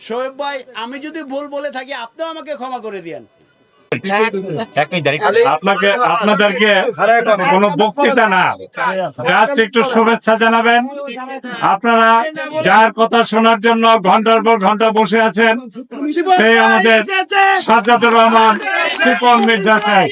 শোয়েব ভাই, আমি যদি ভুল বলে থাকি আপনিও আমাকে ক্ষমা করে দিয়েন। আপনাকে আপনাদেরকে কোনো বক্তৃতা না, জাস্ট একটু শুভেচ্ছা জানাবেন। আপনারা যার কথা শোনার জন্য ঘন্টার পর ঘন্টা বসে আছেন, সেই আমাদের সাজ্জাদুর রহমান শিপন মির্জা সাহেব।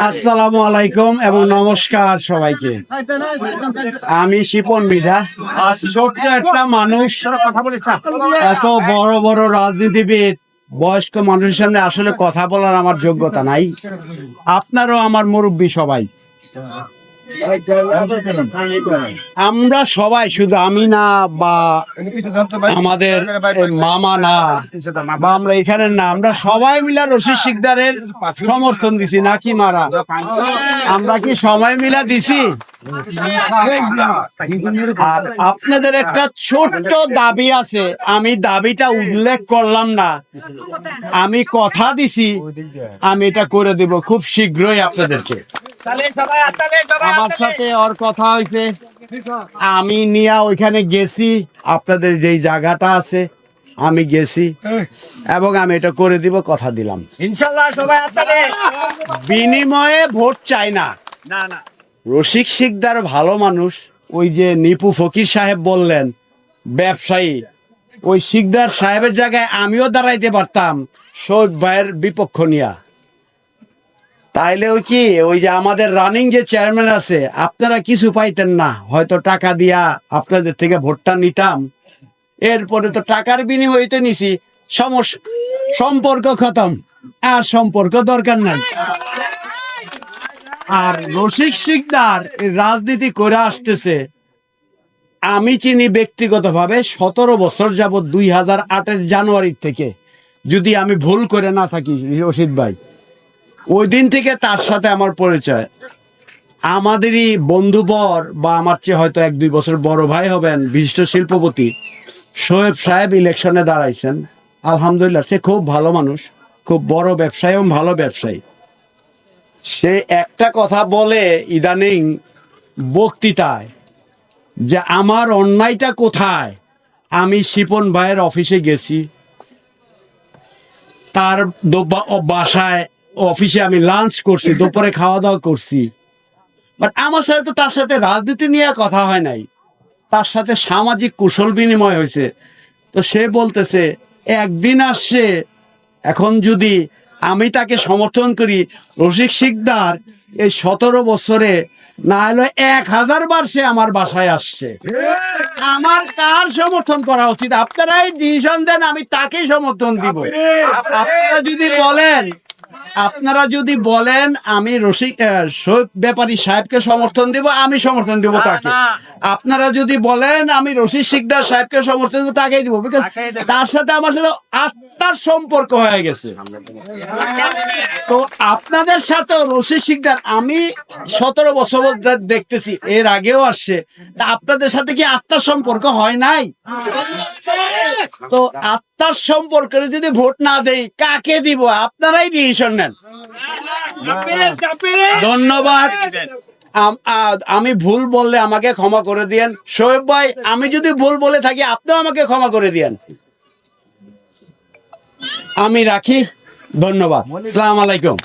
আসসালামু আলাইকুম এবং নমস্কার সবাইকে। আমি শিপন মৃধা, ছোট্ট একটা মানুষ। এত বড় বড় রাজনীতিবিদ, বয়স্ক মানুষের সামনে আসলে কথা বলার আমার যোগ্যতা নাই। আপনারও আমার মুরব্বী সবাই, আমরা সবাই, শুধু আমি না বা আমাদের মামা না বা আমরা এখানে না, আমরা সবাই মিলা রশিদ সিকদারের সমর্থন দিছি নাকি মারা? আমরা কি সময় মিলা দিছি? আর আপনাদের একটা ছোট্ট দাবি আছে, আমি দাবিটা উল্লেখ করলাম না। আমি কথা দিছি, আমি এটা করে দেব খুব শীঘ্রই আপনাদেরকে। আমার সাথে ওর কথা হয়েছে, আমি নিয়ে ওইখানে গেছি, আপনাদের যেই জায়গাটা আছে আমি গেছি এবং আমি এটা করে দিব, কথা দিলাম ইনশাআল্লাহ। সবাই বিনিময়ে ভোট চাই না। রশিদ সিকদার ভালো মানুষ। ওই যে নিপু ফকির সাহেব বললেন ব্যবসায়ী, ওই সিকদার সাহেবের জায়গায় আমিও দাঁড়াইতে পারতাম শোয়েব ভাইয়ের বিপক্ষ নিয়া। তাইলে ওই কি, ওই যে আমাদের রানিং যে চেয়ারম্যান আছে, আপনারা কিছু পাইতেন না, হয়তো টাকা দিয়া আপনাদের থেকে ভোটটা নিতাম। এরপরে তো টাকার বিনিময়ে তো নিছি, সম্পর্ক খতম, আর সম্পর্ক দরকার নাই। আর রশিদ সিকদার রাজনীতি করে আসতেছে, আমি চিনি ব্যক্তিগতভাবে 17 বছর যাবৎ, 2008 জানুয়ারি থেকে, যদি আমি ভুল করে না থাকি রশিদ ভাই, ওই দিন থেকে তার সাথে আমার পরিচয়। আমাদেরই বন্ধুবর বা আমার চেয়ে হয়তো 1-2 বছর বড় ভাই হবেন, বিশিষ্ট শিল্পপতি শোয়েব সাহেব ইলেকশনে দাঁড়াইছেন। আলহামদুলিল্লাহ, সে খুব ভালো মানুষ, খুব বড় ব্যবসায়ী এবং ভালো ব্যবসায়ী। সে একটা কথা বলে ইদানিং বক্তৃতায়, যে আমার অন্যায়টা কোথায়। আমি শিপন ভাইয়ের অফিসে গেছি, তার বাসায় অফিসে আমি লাঞ্চ করছি, দুপুরে খাওয়া দাওয়া করছি, বাট আমার সাথে তো তার সাথে রাজনীতি নিয়ে কথা হয় নাই, তার সাথে সামাজিক কুশল বিনিময় হয়েছে। তো সে বলতেছে একদিন আসছে, এখন যদি আমি তাকে সমর্থন করি, রশিদ সিকদার এই 17 বছরে না হলে 1000 বার সে আমার বাসায় আসছে, আমার কার সমর্থন করা উচিত? আপনারাই ডিসিশন দেন, আমি তাকেই সমর্থন দিব। আপনারা যদি বলেন আমি শোয়েব ব্যাপারী সাহেবকে সমর্থন দিব, আমি সমর্থন দিব তাকে। আপনারা যদি বলেন আমি রশিদ সিকদার সাহেবকে সমর্থন দিব, তাকেই দিব, বিকজ তার সাথে আমার সাথে আত্মার সম্পর্ক হয়ে গেছে। তো আপনাদের সাথে রশিদ সিকদার আমি 17 বছর দেখতেছি, এর আগেও আসছে, তা আপনাদের সাথে কি আত্মার সম্পর্ক হয় নাই? তো আত্মার সম্পর্কে যদি ভোট না দেই, কাকে দিব? আপনারাই ডিসিশন নেন। ধন্যবাদ। আমি ভুল বললে আমাকে ক্ষমা করে দিয়েন। শোয়েব ভাই, আমি যদি ভুল বলে থাকি আপনিও আমাকে ক্ষমা করে দিয়েন। আমি রাখি, ধন্যবাদ। আসসালামু আলাইকুম।